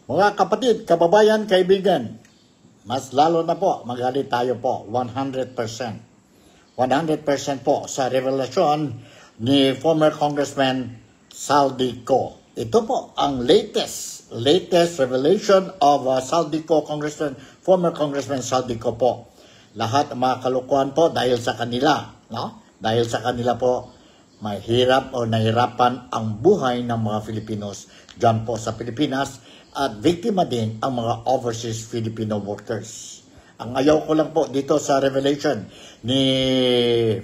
Mga kapatid, kababayan, kaibigan, mas lalo na po, magalit tayo po, 100%. 100% po sa revelasyon ni former Congressman Saldico. Ito po ang latest revelation of Saldico, former Congressman Saldico po. Lahat ng mga kalukuhan po dahil sa kanila, no? Dahil sa kanila po, mahirap o nahirapan ang buhay ng mga Filipinos dyan po sa Pilipinas at biktima din ang mga overseas Filipino workers. Ang ayaw ko lang po dito sa revelation ni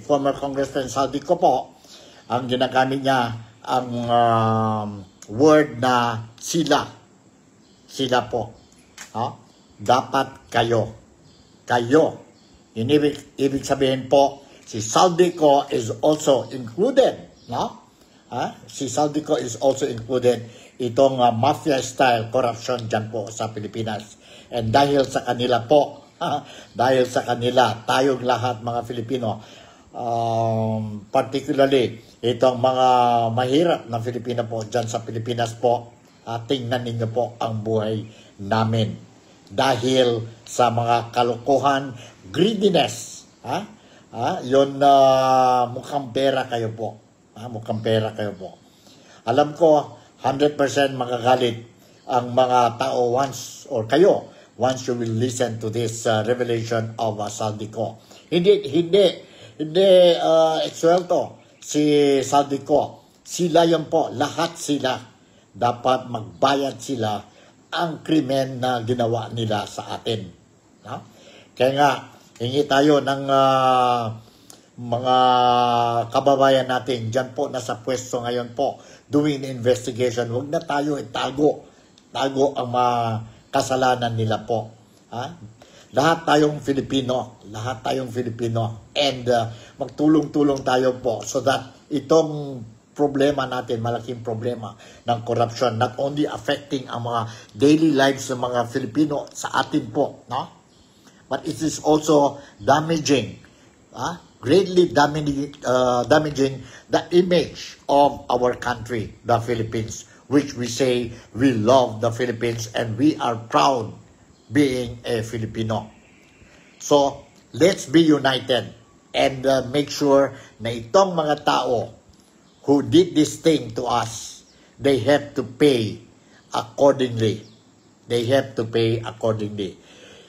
former Congressman Saldico po, ang ginagamit niya ang word na sila. Sila po. Dapat kayo. Kayo. Ibig sabihin po, si Saldico is also included. No? Si Saldico is also included itong mafia-style corruption dyan po sa Pilipinas. And dahil sa kanila po, dahil sa kanila, tayong lahat mga Filipino, particularly itong mga mahirap na Filipino po dyan sa Pilipinas po, tingnan ninyo po ang buhay namin. Dahil sa mga kalokohan, greediness, yun mukhang pera kayo po. Mukhang pera kayo po. Alam ko, 100% magagalit ang mga tao once you will listen to this revelation of Saldico. Hindi ekswelto si Saldico. Sila yan po, lahat sila. Dapat magbayad sila ang krimen na ginawa nila sa atin. No? Kaya nga, hingi tayo ng mga kababayan natin dyan po nasa pwesto ngayon po doing investigation. Huwag na tayo itago ang mga kasalanan nila po. Lahat tayong Filipino and magtulong-tulong tayo po so that itong problema natin, malaking problema ng corruption, not only affecting ang mga daily lives ng mga Filipino sa atin po, no? But it is also damaging, greatly damaging the image of our country, the Philippines, which we say we love the Philippines and we are proud being a Filipino. So, let's be united and make sure na itong mga tao who did this thing to us, they have to pay accordingly. They have to pay accordingly.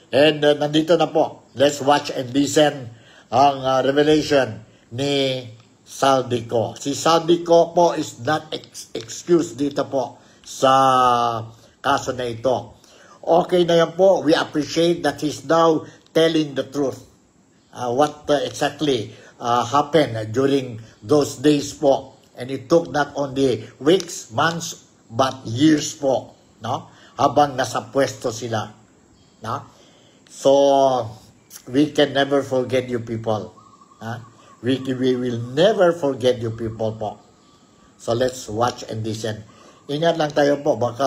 And nandito na po, let's watch and listen ang revelation ni Saldico. Si Saldico po is not excused dito po sa kaso na ito. Okay na yan po. We appreciate that he's now telling the truth. What exactly happened during those days po. And it took not only weeks, months, but years po. No? Habang nasa pwesto sila. No? So, we can never forget you people. We will never forget you people po. So, let's watch and listen. Ingat lang tayo po. Baka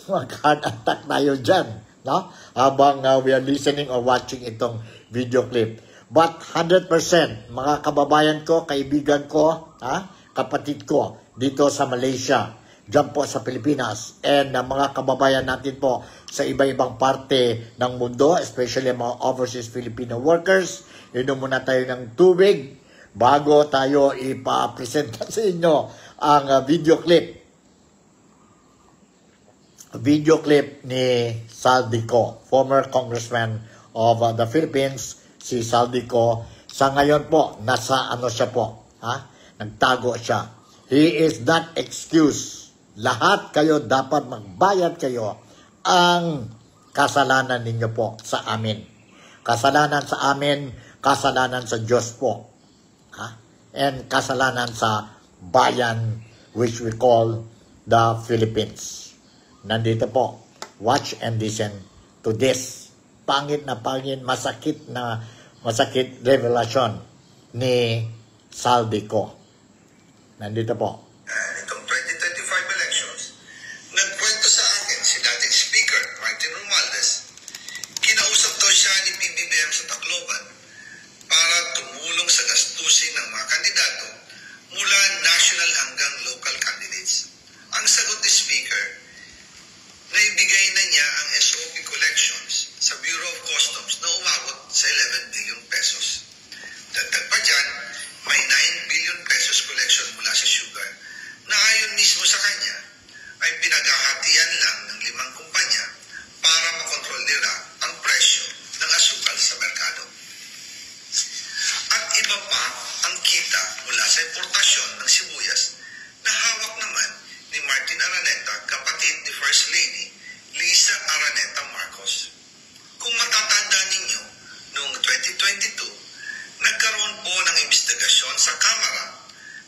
mag-heart attack tayo dyan. No? Habang we are listening or watching itong video clip. But 100%, mga kababayan ko, kaibigan ko, kapatid ko, dito sa Malaysia, dyan po sa Pilipinas, and mga kababayan natin po sa iba-ibang parte ng mundo, especially mga overseas Filipino workers. Inom muna tayo ng tubig bago tayo ipa-presenta sa inyo ang video clip. Video clip ni Saldico, former congressman of the Philippines, si Saldico. Sa ngayon po, nasa siya po, nagtago siya. He is not excused. Lahat kayo dapat magbayad kayo ang kasalanan ninyo po sa amin. Kasalanan sa amin, kasalanan sa Diyos po. And kasalanan sa bayan which we call the Philippines. Nandito po, watch and listen to this pangit na pangit, masakit revelation ni Saldico. Nandito po. Itong 2025 elections, nagkwento sa akin si dating Speaker Martin Romualdez. Kinausap daw siya ni PBBM sa Tacloban para tumulong sa gastusin ng mga kandidato mula national hanggang local candidates. Ang sagot ni Speaker, niya ang SOP collections sa Bureau of Customs na umabot sa 11 billion pesos. Dagdag pa dyan, may 9 billion pesos collection mula sa sugar na ayon mismo sa kanya ay pinaghahatian lang ng 5 kumpanya para makontrol nila ang presyo ng asukal sa merkado. At iba pa ang kita mula sa importasyon ng sibuyas na hawak naman ni Martin Araneta, kapatid ni First Lady Lisa Araneta Marcos. Kung matatanda ninyo, noong 2022, nagkaroon po ng investigasyon sa Kamara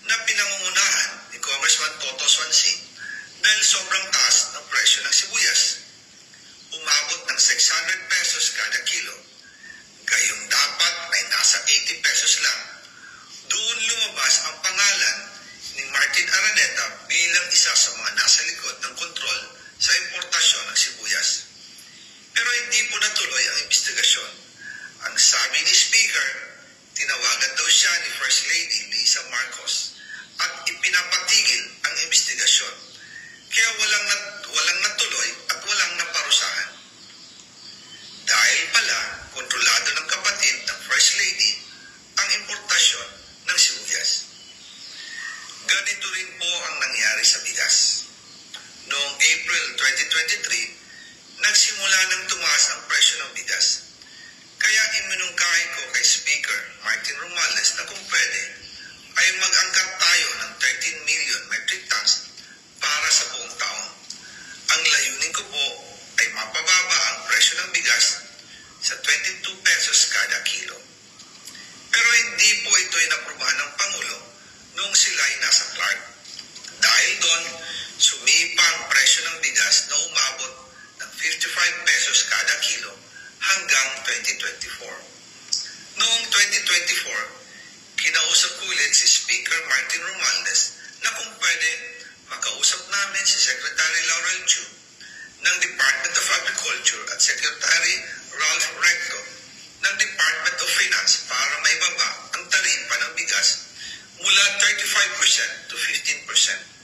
na pinangungunahan ni Congressman Toto Swansing dahil sobrang taas ng presyo ng sibuyas. Umabot ng 600 pesos kada kilo. Gayong dapat ay nasa 80 pesos lang. Doon lumabas ang pangalan ni Martin Araneta bilang isa sa mga nasa likod ng kontrol sa importasyon ng sibuyas. Pero hindi po natuloy ang investigasyon. Ang sabi ni Speaker, tinawagan daw siya ni First Lady Lisa Marcos at ipinapatigil ang investigasyon. Kaya walang natuloy at walang naparusahan. Dahil pala, kontrolado ng kapatid ng First Lady ang importasyon ng sibuyas. Ganito rin po ang nangyari sa bigas. Noong April 2023, nagsimula ng tumaas ang presyo ng bigas. Kaya iminungkahi ko kay Speaker Martin Romales na kung pwede ay mag-angkat tayo ng 13 million metric tons para sa buong taon. Ang layunin ko po ay mapababa ang presyo ng bigas sa 22 pesos kada kilo. Pero hindi po ito inaprubahan ng Pangulo noong sila ay nasa Clark. Dahil doon, sumipa ang presyo ng bigas na umabot ng 55 pesos kada kilo hanggang 2024. Noong 2024, kinausap ko ulit si Speaker Martin Romualdez na kung pwede makausap namin si Secretary Laurel Chu ng Department of Agriculture at Secretary Ralph Recto ng Department of Finance para maibaba ang taripa ng bigas mula 35% to 15%.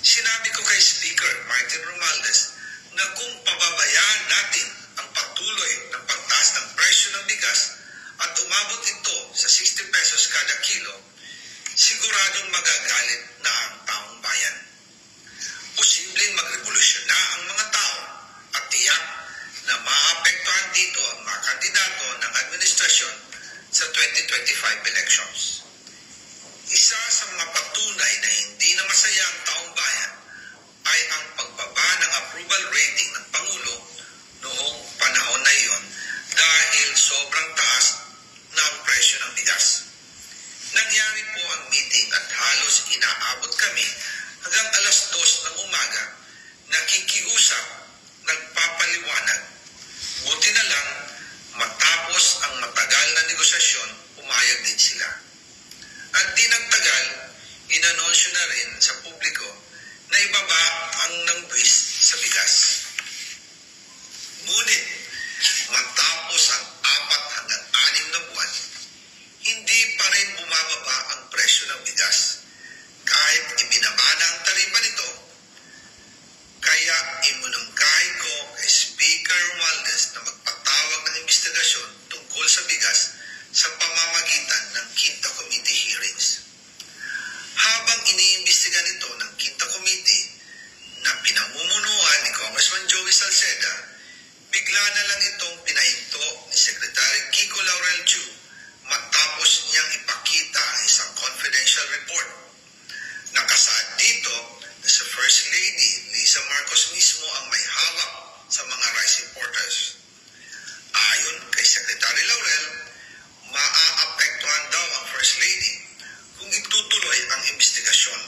Sinabi ko kay Speaker Martin Romualdez na kung pababayaan natin ang patuloy ng pagtaas ng presyo ng bigas at umabot ito sa 60 pesos kada kilo, siguradong magagalit na ang taong bayan. Posibleng magrevolusyon na ang mga tao at tiyak na maapektuhan dito ang mga kandidato ng administrasyon sa 2025 elections. Isa sa mga patunay na hindi na masaya ang taong bayan ay ang pagbaba ng approval rating ng Pangulo noong panahon na iyon dahil sobrang taas na ang presyo ng bigas. Nangyari po ang meeting at halos inaabot kami hanggang alas 2 ng umaga, nakikiusap, nagpapaliwanag. Buti na lang, matapos ang matagal na negosasyon, umayag din sila. At di nagtagal, inanonsyo na rin sa publiko na ibaba ang nangbuwis sa bigas. Ngunit, matapos ang 4 hanggang 6 na buwan, hindi pa rin bumababa ang presyo ng bigas. Kahit ibinaba na ang taripa nito, kaya imunungkahi ko kay Speaker Romualdez na magpatawag ng investigasyon tungkol sa bigas sa pamamagitan ng Quinta Committee hearings. Habang iniimbestiga nito ng Quinta Committee na pinamumunuan ni Congressman Joey Salceda, bigla na lang itong pinahinto ni Secretary Kiko Laurel Chu matapos niyang ipakita ang isang confidential report. Nakasaad dito na si First Lady Lisa Marcos mismo ang may hawak sa mga rice importers. Ayon kay Secretary Laurel, maaapektuhan daw ang First Lady kung itutuloy ang investigasyon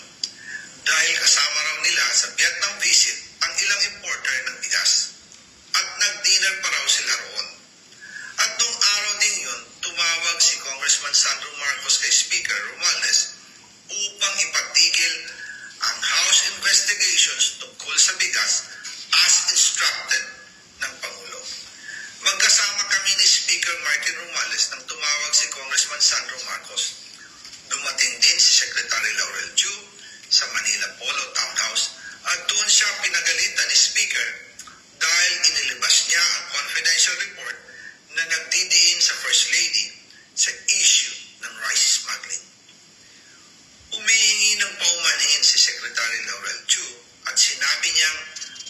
dahil kasama raw nila sa Vietnam visit ang ilang importer ng bigas at nag-dinner pa raw sila roon. At noong araw din yun, tumawag si Congressman Sandro Marcos kay Speaker Romualdez upang ipatigil ang House investigations tungkol sa bigas as instructed ng Pangulo. Magkasama kami ni Speaker Martin Romualdez nang tumawag si Congressman Sandro Marcos. Dumating din si Secretary Laurel Chu sa Manila Polo Townhouse at doon siya pinagalitan ni Speaker dahil inilabas niya ang confidential report na nagdidiin sa First Lady sa issue ng rice smuggling. Humihingi ng paumanhin si Secretary Laurel Chu at sinabi niyang,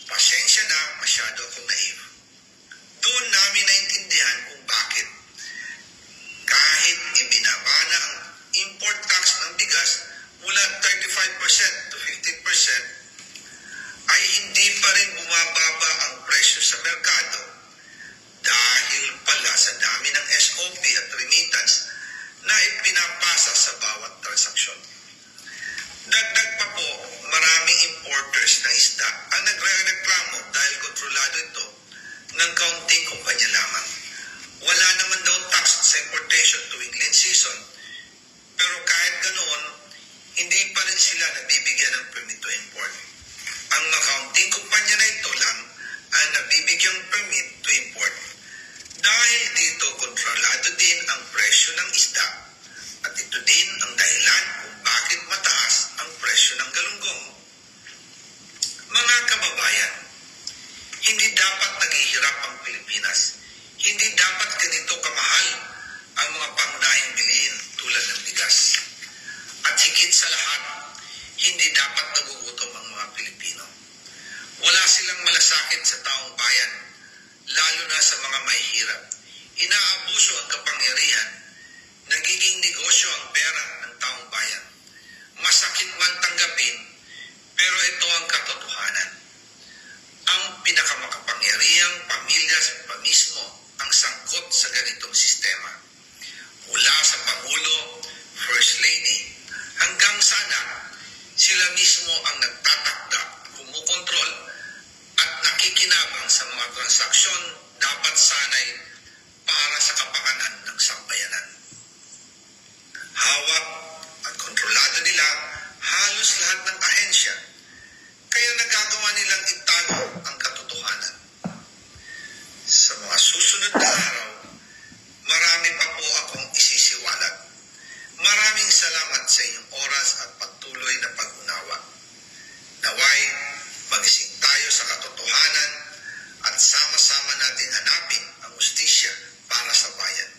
pasensya na, masyado akong naive. Doon namin naintindihan kung bakit. Kahit ibinaba na ang import tax ng bigas mula 35% to 15%, ay hindi pa rin bumababa ang presyo sa merkado dahil pala sa dami ng SOP at remittance na ipinapasa sa bawat transaksyon. Dagdag pa po, maraming importers ng isda ang nagre-reklamo dahil kontrolado ito ng kaunting kumpanya lamang. Wala naman daw tax sa importation tuwing lean season, pero kahit ganoon, hindi pa rin sila nabibigyan ng permit to import. Ang mga kaunting kumpanya na ito lang ang nabibigyang permit to import. Dahil dito, kontrolado din ang presyo ng isda at ito din ang dahilan kung bakit mataas ang presyo ng galunggong. Mga kababayan, hindi dapat naghihirap ang Pilipinas. Hindi dapat ganito kamahal ang mga pangunahing bilihin tulad ng bigas. At higit sa lahat, hindi dapat nagugutom ang mga Pilipino. Wala silang malasakit sa taong bayan, lalo na sa mga mahihirap. Inaabuso ang kapangyarihan. Nagiging negosyo ang pera ng taong bayan. Masakit man tanggapin, pero ito ang katotohanan. Ang pinakamakapangyarihang pamilya pa mismo ang sangkot sa ganitong sistema. Mula sa Pangulo, First Lady, hanggang sa anak, sila mismo ang nagtatakda, kumukontrol, at nakikinabang sa mga transaksyon dapat sanay para sa kapakanan ng sambayanan. Hawak at kontrolado nila halos lahat ng ahensya, kaya nagagawa nilang itago ang katotohanan. Sa mga susunod na araw, marami pa po akong isisiwalat. Maraming salamat sa inyong oras at patuloy na pag-unawa. Naway, magising tayo sa katotohanan at sama-sama natin hanapin ang hustisya para sa bayan.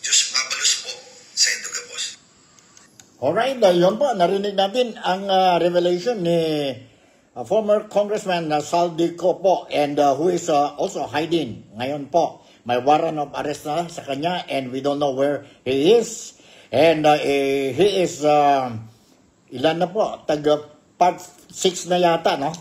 Diyos mabalos po sa Indogabos. Alright, yun po, narinig natin ang revelation ni former Congressman Saldico po, and who is also hiding ngayon po. May warrant of arrest na sa kanya and we don't know where he is. And he is, ilan na po, part 6 na yata, no?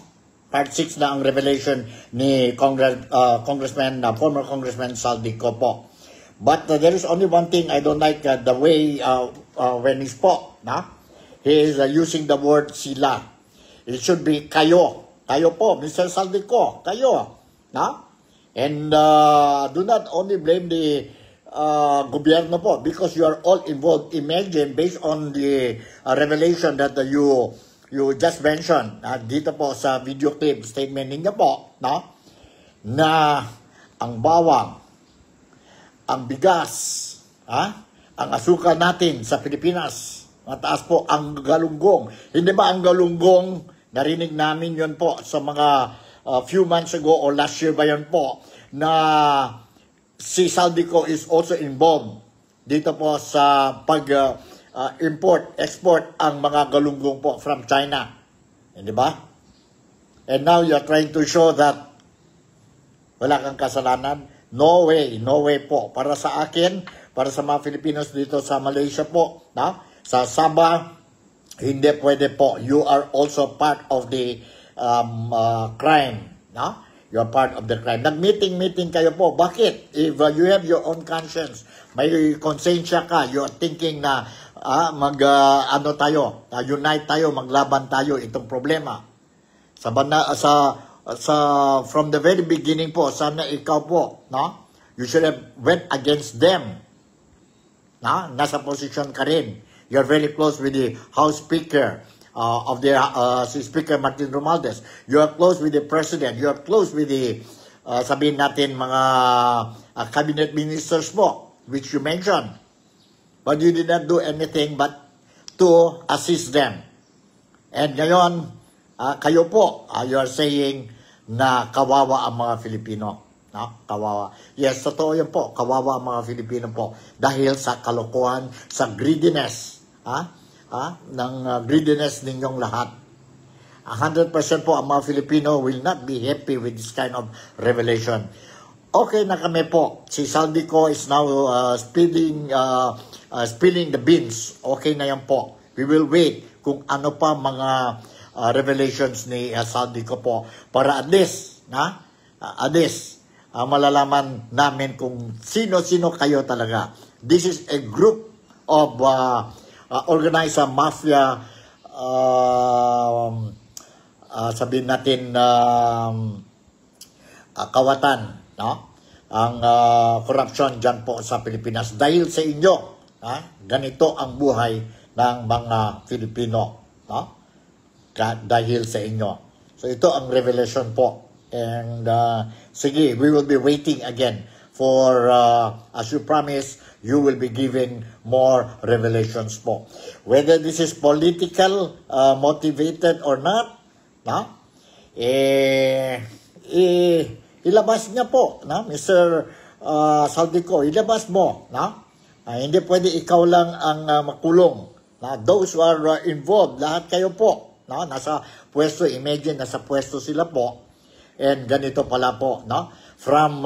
Part 6 na ang revelation ni Congressman, former Congressman Saldico po. But there is only one thing I don't like, the way when he spoke, no? He is using the word sila. It should be kayo. Kayo po, Mr. Saldico, kayo. No? And do not only blame the gobyerno po because you are all involved. Imagine, based on the revelation that you just mentioned, dito po sa video clip statement ninyo po, no? Na ang bawang, ang bigas, ang asukal natin sa Pilipinas, mataas po ang galunggong. Hindi ba ang galunggong, narinig namin yun po sa mga few months ago or last year ba yun po, na si Saldico is also involved dito po sa pag-import, export ang mga galunggong po from China. Hindi ba? And now you're trying to show that wala kang kasalanan. No way po. Para sa akin, para sa mga Filipinos dito sa Malaysia po, no? Sa Sabah, hindi pwede po. You are also part of the crime, no? You are part of the crime. Nag-meeting kayo po. Bakit? If you have your own conscience, may konsensya ka, you are thinking na unite tayo, maglaban tayo itong problema. From the very beginning po, sana ikaw po, no? You should have went against them. No? Nasa position ka rin. You're very close with the House Speaker of the si Speaker Martin Romualdez. You are close with the President. You are close with the sabihin natin mga cabinet ministers po, which you mentioned. But you did not do anything but to assist them. And ngayon, kayo po, you are saying na kawawa ang mga Filipino. No? Kawawa. Yes, totoo yun po. Kawawa ang mga Filipino po. Dahil sa kalokohan, sa greediness. Greediness ninyong lahat. 100% po ang mga Filipino will not be happy with this kind of revelation. Okay na kami po. Si Saldico is now spilling the beans. Okay na yan po. We will wait kung ano pa mga revelations ni Saldico po para at least malalaman namin kung sino-sino kayo talaga. This is a group of organized mafia, sabihin natin, kawatan, no? Ang corruption dyan po sa Pilipinas. Dahil sa inyo, ganito ang buhay ng mga Filipino, no? Dahil sa inyo. So ito ang revelation po. And sige, we will be waiting again for, as you promised, you will be giving more revelations po. Whether this is political motivated or not, no? Ilabas niya po, no? Mr. Saldico, ilabas mo, no? Hindi pwede ikaw lang ang makulong. Those who are involved, lahat kayo po, no? Nasa pwesto, imagine, nasa pwesto sila po. And ganito pala po, no? From,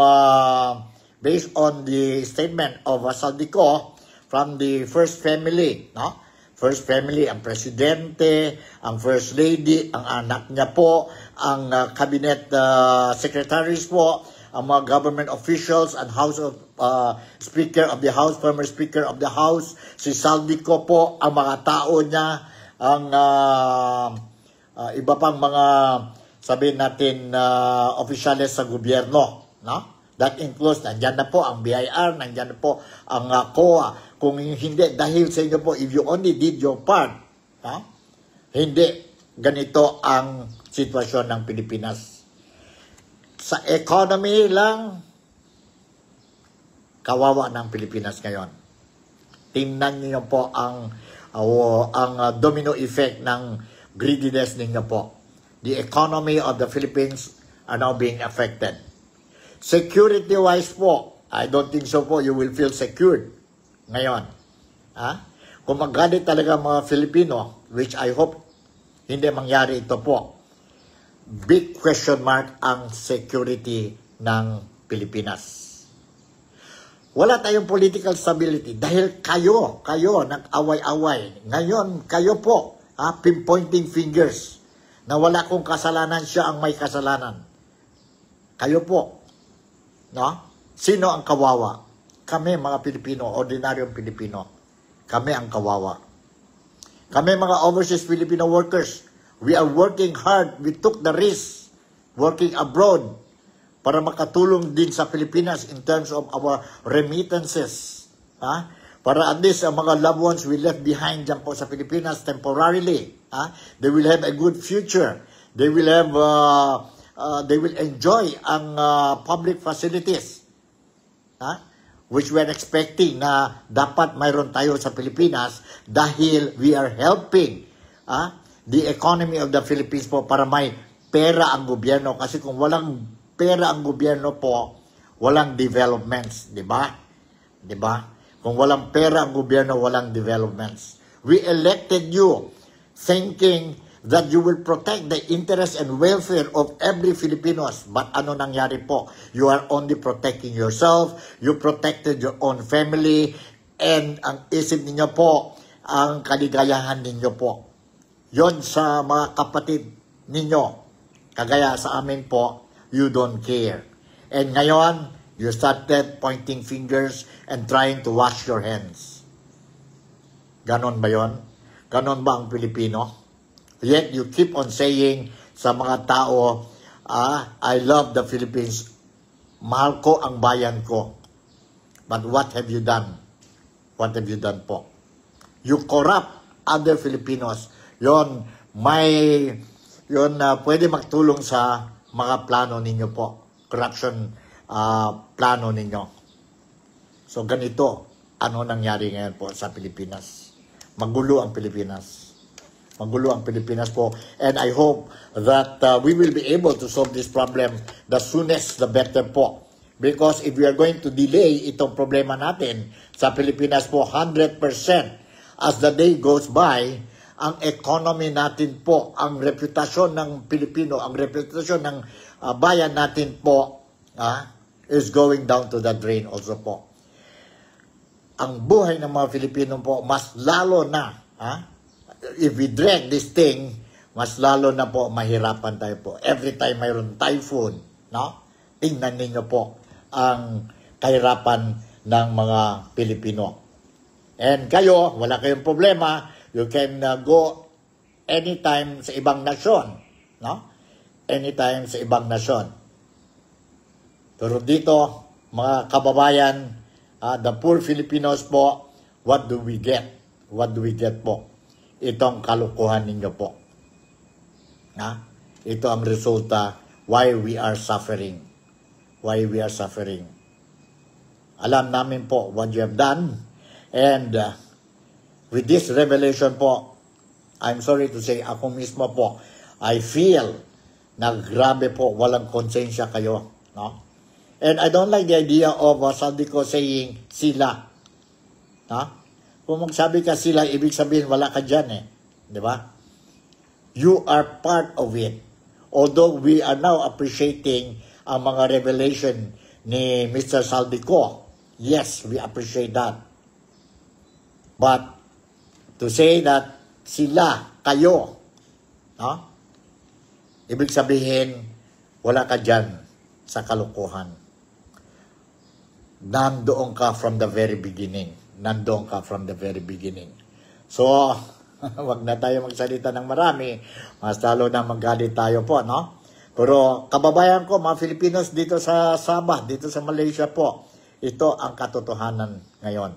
based on the statement of Saldico, from the first family, no? First family, ang presidente, ang first lady, ang anak niya po, ang cabinet secretaries po, ang mga government officials, and House of Speaker of the House, former Speaker of the House, si Saldico po, ang mga tao niya, ang iba pang mga sabihin natin, opisyalis sa gobyerno, no? That includes, nandyan na po ang BIR, nandyan na po ang COA. Kung hindi, dahil sa inyo po, if you only did your part, no? Hindi, ganito ang sitwasyon ng Pilipinas. Sa economy lang, kawawa ng Pilipinas ngayon. Tingnan niyo po ang domino effect ng greediness ninyo po. The economy of the Philippines are now being affected. Security-wise po, I don't think so po you will feel secured ngayon. Kung magalit talaga mga Filipino, which I hope hindi mangyari ito po, big question mark ang security ng Pilipinas. Wala tayong political stability dahil kayo nag-away-away. Ngayon, kayo po, pinpointing fingers na wala kong kasalanan, siya ang may kasalanan. Kayo po. No? Sino ang kawawa? Kami mga Pilipino, ordinaryong Pilipino. Kami ang kawawa. Kami mga overseas Filipino workers. We are working hard. We took the risk working abroad para makatulong din sa Pilipinas in terms of our remittances. Para at least ang mga loved ones we left behind dyan po sa Pilipinas temporarily. They will have a good future. They will have, they will enjoy ang public facilities. Which we are expecting na dapat mayroon tayo sa Pilipinas dahil we are helping the economy of the Philippines po para may pera ang gobyerno. Kasi kung walang pera ang gobyerno po, walang developments. Diba? Diba? Kung walang pera ang gobyerno, walang developments. We elected you thinking that you will protect the interest and welfare of every Filipinos. But ano nangyari po? You are only protecting yourself, you protected your own family, and ang isip ninyo po, ang kaligayahan ninyo po. Yon sa mga kapatid ninyo. Kagaya sa amin po, you don't care. And ngayon, you started pointing fingers and trying to wash your hands. Ganon ba yon? Ganon ba ang Pilipino? Yet you keep on saying sa mga tao, I love the Philippines. Mahal ko ang bayan ko. But what have you done? What have you done po? You corrupt other Filipinos. Yon pwede magtulong sa mga plano ninyo po. Corruption plano ninyo. So ganito, ano nangyari ngayon po sa Pilipinas? Magulo ang Pilipinas. Magulo ang Pilipinas po. And I hope that we will be able to solve this problem the soonest, the better po. Because if we are going to delay itong problema natin sa Pilipinas po 100%, as the day goes by, ang economy natin po, ang reputasyon ng Pilipino, ang reputasyon ng bayan natin po, is going down to the drain also po. Ang buhay ng mga Pilipino po, mas lalo na, if we drag this thing, mas lalo na po mahirapan tayo po. Every time mayroon typhoon, tingnan ninyo po ang kahirapan ng mga Pilipino. And kayo, wala kayong problema, you can go anytime sa ibang nasyon, anytime sa ibang nasyon. Pero dito, mga kababayan, the poor Filipinos po, what do we get? What do we get po? Itong kalukuhan ninyo po. Ito ang resulta why we are suffering. Why we are suffering. Alam namin po what you have done. And with this revelation po, I'm sorry to say, ako mismo po, I feel na grabe po, walang konsensya kayo. And I don't like the idea of Saldico saying sila. Kung magsabi ka sila, ibig sabihin wala ka dyan Di ba? You are part of it. Although we are now appreciating ang mga revelation ni Mr. Saldico. Yes, we appreciate that. But to say that sila, kayo, ibig sabihin wala ka dyan sa kalukuhan. Nandoon ka from the very beginning. Nandoon ka from the very beginning. So, wag na tayo magsalita ng marami. Mas lalo na magalit tayo po, Pero kababayan ko, mga Filipinos dito sa Sabah, dito sa Malaysia po, ito ang katotohanan ngayon.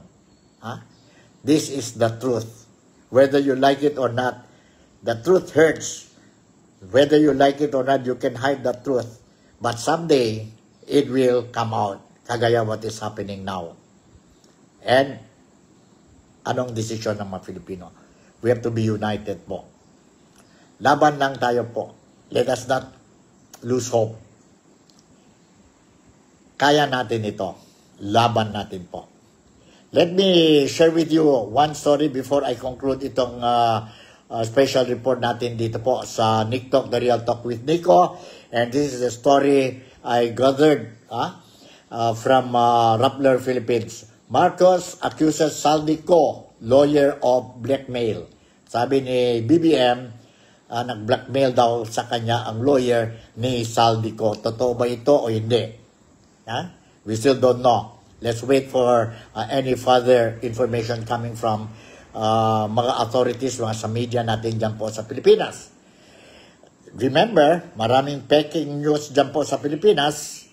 This is the truth. Whether you like it or not, the truth hurts. Whether you like it or not, you can hide the truth. But someday, it will come out. Kagaya what is happening now. And, anong desisyon ng mga Filipino? We have to be united po. Laban lang tayo po. Let us not lose hope. Kaya natin ito. Laban natin po. Let me share with you one story before I conclude itong special report natin dito po sa Nick Talk, The Real Talk with Nico. And this is a story I gathered from Rappler, Philippines. Marcos accuses Saldico, lawyer of blackmail. Sabi ni BBM, nag-blackmail daw sa kanya ang lawyer ni Saldico. Totoo ba ito o hindi? We still don't know. Let's wait for any further information coming from mga authorities, mga sa media natin dyan po sa Pilipinas. Remember, maraming peking news dyan po sa Pilipinas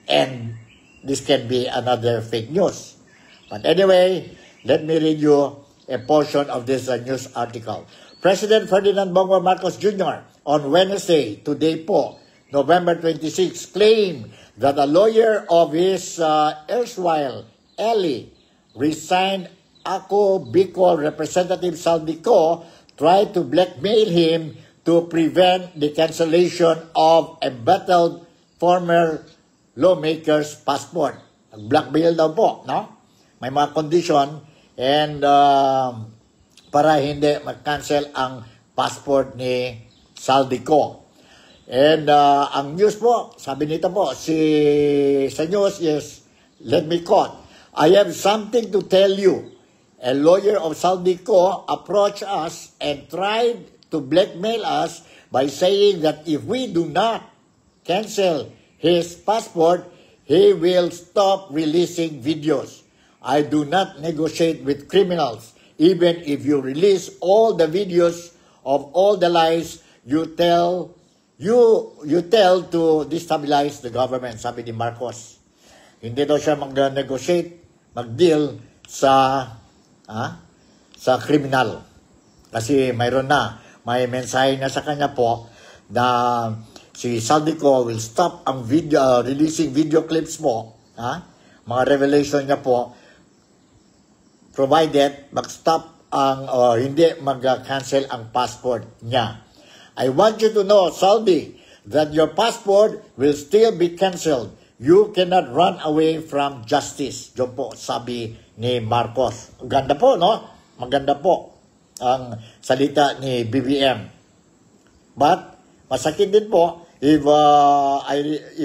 and this can be another fake news. But anyway, let me read you a portion of this news article. President Ferdinand Bongbong Marcos Jr. on Wednesday, today po, November 26, claimed that a lawyer of his erstwhile ally, resigned Ako Bicol Representative Saldico, tried to blackmail him to prevent the cancellation of embattled former lawmaker's passport. Blackmail daw po, May mga condition and para hindi mag-cancel ang passport ni Saldico. And ang news po, sabi nito po, sa news is, let me quote, I have something to tell you. A lawyer of Saldico approached us and tried to blackmail us by saying that if we do not cancel his passport, he will stop releasing videos. I do not negotiate with criminals. Even if you release all the videos of all the lies you tell to destabilize the government, sabi ni Marcos. Hindi daw siya mag-negotiate, mag-deal sa kriminal. Kasi mayroon may mensahe na sa kanya po na si Saldico will stop ang releasing video clips po, mga revelation niya po, provided mag-stop hindi mag-cancel ang passport niya. I want you to know, Saldi, that your passport will still be canceled. You cannot run away from justice. Diyan po sabi ni Marcos. Ganda po, no? Maganda po ang salita ni BBM. But masakit din po if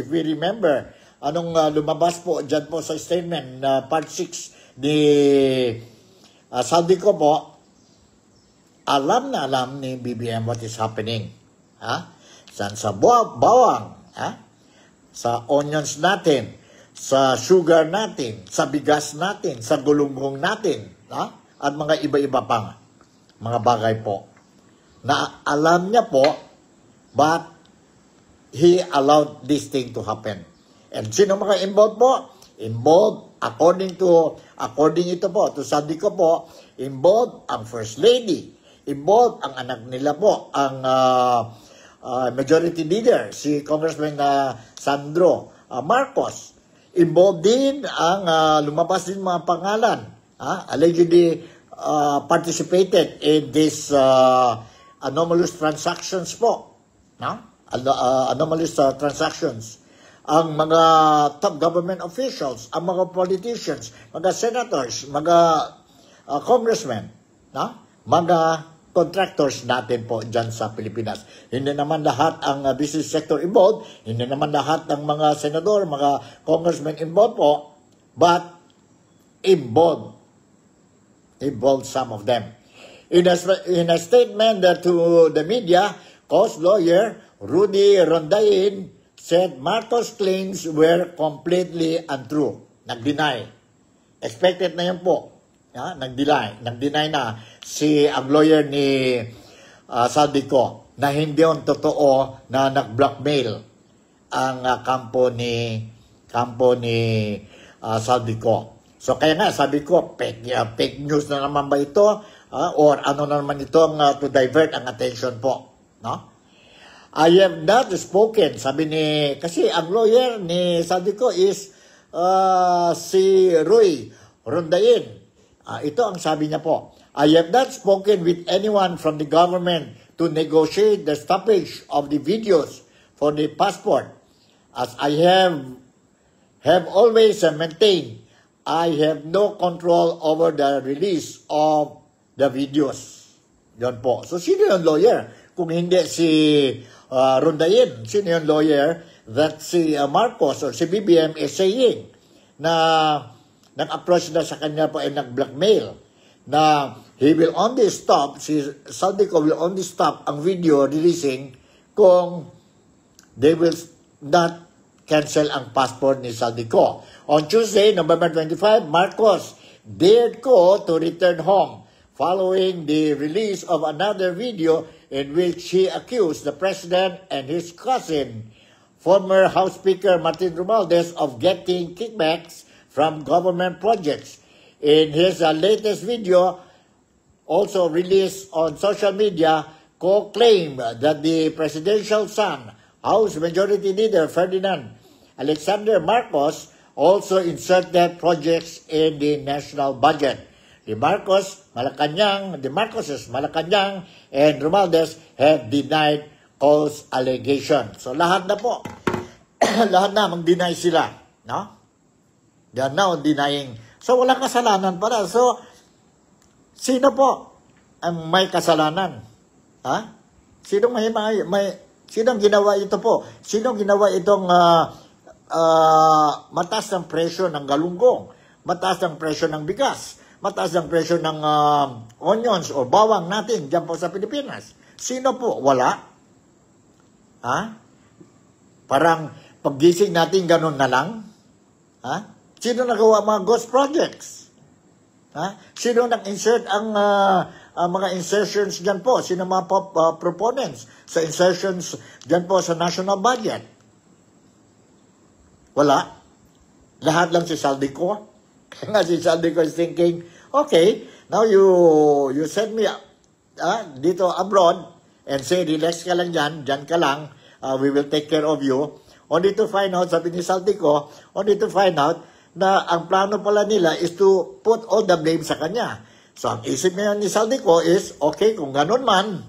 we remember anong lumabas po dyan po sa statement na part 6 ni Saldico po. Alam na alam ni BBM what is happening. Sa bawang, sa onions natin, sa sugar natin, sa bigas natin, sa gulunggong natin, at mga iba-iba pang mga bagay po. Na alam niya po, but he allowed this thing to happen. And sino mga involved po? Involved, according ito po, to Saldico po, involved ang First Lady, involved ang anak nila po, ang majority leader, si Congressman Sandro Marcos. Involved din ang lumabas din mga pangalan, allegedly participated in this anomalous transactions po. Anomalous transactions. Ang mga top government officials, ang mga politicians, mga senators, mga congressmen, mga contractors natin po dyan sa Pilipinas. Hindi naman lahat ang business sector involved, hindi naman lahat ng mga senador, mga congressmen involved po, but involved some of them. In a statement to the media, Co's lawyer Rudy Rondain said Marcos' claims were completely untrue. Nag-deny. Expected na yun po. Nag-deny na ang lawyer ni Saldico na hindi yung totoo na nag-blackmail ang kampo ni Saldico. So kaya nga sabi ko, fake news na naman ba ito? Or ano na naman itong to divert ang attention po? I have not spoken, kasi ang lawyer ni Saldico is si Roy Rondain. Ito ang sabi niya po. I have not spoken with anyone from the government to negotiate the stoppage of the videos for the passport. As I have always maintained, I have no control over the release of the videos. Yan po. So, sino yung lawyer? Kung hindi si Rondain, sino yung lawyer that si Marcos or si BBM is saying na nag-approach na sa kanya po ay nag-blackmail na he will only stop, si Saldico will only stop ang video releasing kung they will not cancel ang passport ni Saldico. On Tuesday, November 25, Marcos dared Ko to return home following the release of another video in which he accused the president and his cousin, former House Speaker Martin Romualdez, of getting kickbacks from government projects. In his latest video, also released on social media, Ko claimed that the presidential son, House Majority Leader Ferdinand Alexander Marcos, also inserted projects in the national budget. The Marcoses, Malacanang, and Romualdez have denied Ko's allegation. So lahat na po, lahat na mag-deny sila, no? They are now denying. So walang kasalanan pala. So sino po ang may kasalanan? Sinong sinong ginawa ito po? Sinong ginawa itong mataas ng presyo ng galunggong, mataas ng presyo ng bigas, mataas ng presyo ng onions o bawang natin dyan po sa Pilipinas? Sino po? Wala. Parang paggising natin ganun na lang. Sino nagawa mga ghost projects? Sino nag-insert ang mga insertions dyan po? Sino mga proponents sa insertions dyan po sa national budget? Wala. Lahat lang si Saldico. Kaya nga si Saldico is thinking, okay, now you send me dito abroad and say, relax ka lang dyan ka lang, we will take care of you. Only to find out, sabi ni Saldico, only to find out na ang plano pala nila is to put all the blame sa kanya. So, ang isip ngayon ni Saldico is, okay, kung ganun man,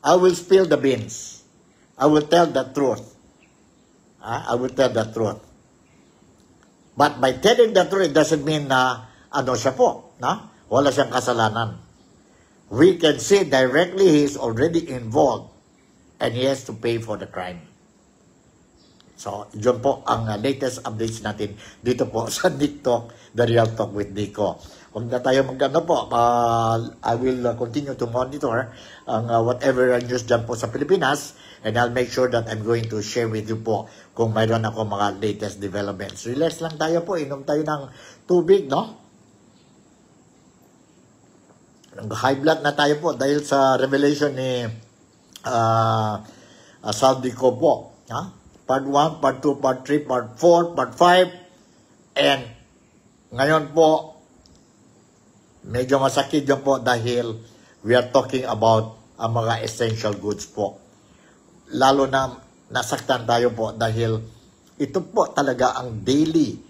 I will spill the beans. I will tell the truth. I will tell the truth. But by telling the truth, it doesn't mean na ano siya po, na wala siyang kasalanan. We can see directly he is already involved and he has to pay for the crime. So, yun po ang latest updates natin dito po sa Nick Talk, The Real Talk with Nico. Huwag na tayo mag-ano po. I will continue to monitor ang whatever news dyan po sa Pilipinas, and I'll make sure that I'm going to share with you po kung mayroon ako mga latest developments. Relax lang tayo po. Inom tayo ng tubig, no? High blood na tayo po dahil sa revelation ni Saldico po. Part 1, Part 2, Part 3, Part 4, Part 5. And ngayon po, medyo masakit yun po dahil we are talking about ang mga essential goods po. Lalo na nasaktan tayo po dahil ito po talaga ang daily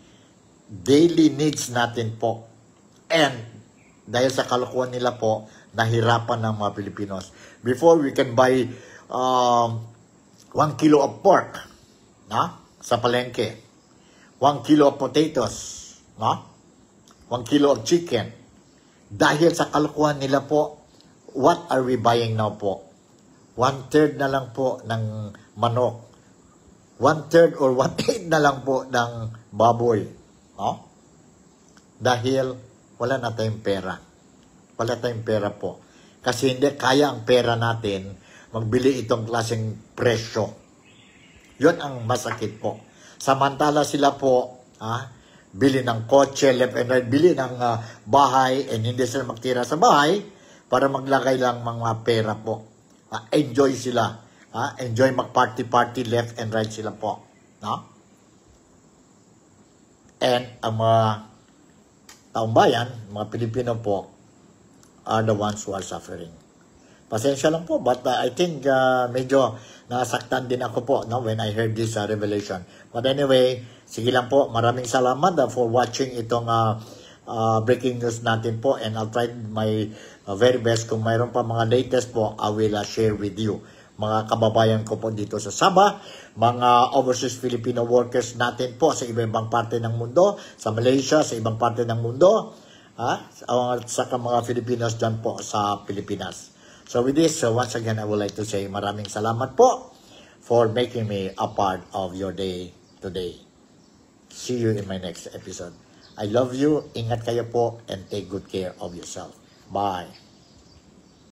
needs natin po. And dahil sa kalokohan nila po, nahirapan ng mga Pilipinos. Before, we can buy 1 kilo of pork sa palengke. 1 kilo of potatoes. 1 kilo of chicken. Dahil sa kalokohan nila po, what are we buying now po? 1/3 na lang po ng manok. 1/3 or 1/8 na lang po ng baboy. Dahil wala na tayong pera. Wala tayong pera po. Kasi hindi kaya ang pera natin magbili itong klaseng presyo. Yun ang masakit po. Samantala sila po, bili ng kotse, left and right, bili ng bahay, and hindi sila magtira sa bahay para maglagay lang mga pera po. Enjoy sila. Enjoy mag-party-party, left and right sila po. And ang mga taong bayan, mga Pilipino po, are the ones who are suffering. Pasensya lang po, but I think medyo nasaktan din ako po when I heard this revelation. But anyway, sige lang po, maraming salamat for watching itong breaking news natin po, and I'll try my very best. Kung mayroon pa mga latest po, I will share with you. Mga kababayan ko po dito sa Sabah, mga overseas Filipino workers natin po sa iba-ibang parte ng mundo, sa Malaysia, sa ibang parte ng mundo, at saka mga Filipinos dyan po sa Pilipinas. So with this, once again, I would like to say maraming salamat po for making me a part of your day today. See you in my next episode. I love you, ingat kayo po, and take good care of yourself. Bye.